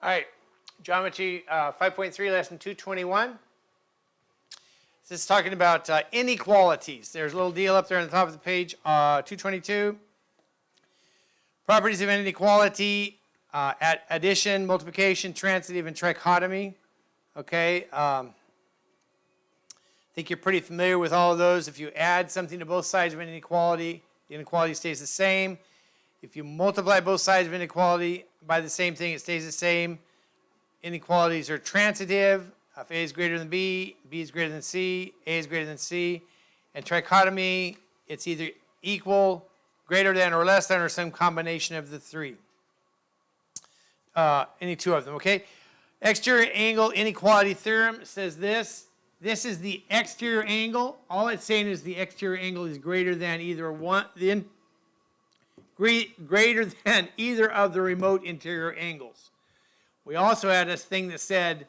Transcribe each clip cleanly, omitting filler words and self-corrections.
All right, Geometry 5.3, Lesson 221. This is talking about inequalities. There's a little deal up there on the top of the page, 222. Properties of an inequality at addition, multiplication, transitive, and trichotomy. Okay, I think you're pretty familiar with all of those. If you add something to both sides of an inequality, the inequality stays the same. If you multiply both sides of inequality by the same thing, it stays the same. Inequalities are transitive. If A is greater than B, B is greater than C, A is greater than C. And trichotomy, it's either equal, greater than, or less than, or some combination of the three. Any two of them, okay? Exterior angle inequality theorem says this. This is the exterior angle. All it's saying is the exterior angle is greater than either greater than either of the remote interior angles. We also had this thing that said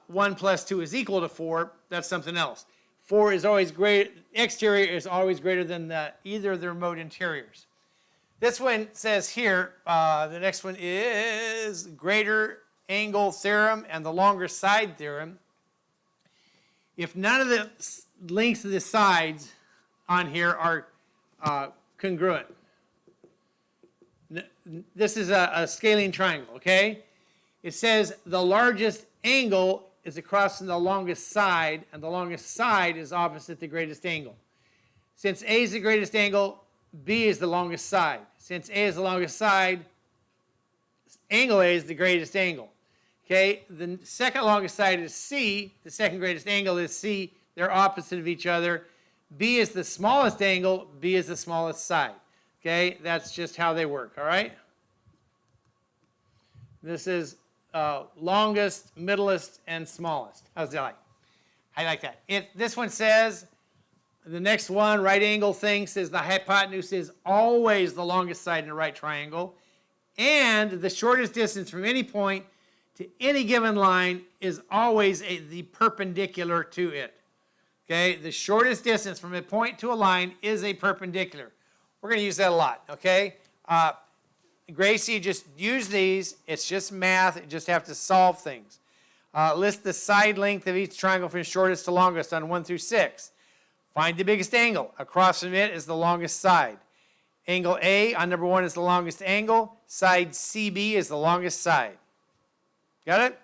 1 plus 2 is equal to 4. That's something else. 4 is always greater, exterior is always greater than either of the remote interiors. This one says here, the next one is greater angle theorem and the longer side theorem. If none of the lengths of the sides on here are congruent, this is a scaling triangle, okay? It says the largest angle is across from the longest side, and the longest side is opposite the greatest angle. Since A is the greatest angle, B is the longest side. Since A is the longest side, angle A is the greatest angle. Okay, the second longest side is C. The second greatest angle is C. They're opposite of each other. B is the smallest angle. B is the smallest side. Okay, that's just how they work, all right? This is longest, middlest, and smallest. How's that like? I like that. This one says, the next one, right angle thing, says the hypotenuse is always the longest side in a right triangle, and the shortest distance from any point to any given line is always the perpendicular to it. Okay, the shortest distance from a point to a line is a perpendicular. We're going to use that a lot, okay? Gracie, just use these. It's just math. You just have to solve things. List the side length of each triangle from shortest to longest on 1 through 6. Find the biggest angle. Across from it is the longest side. Angle A on number 1 is the longest angle. Side CB is the longest side. Got it?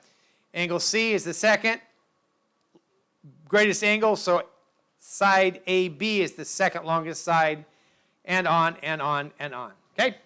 Angle C is the second greatest angle, so side AB is the second longest side, and on and on and on. Okay?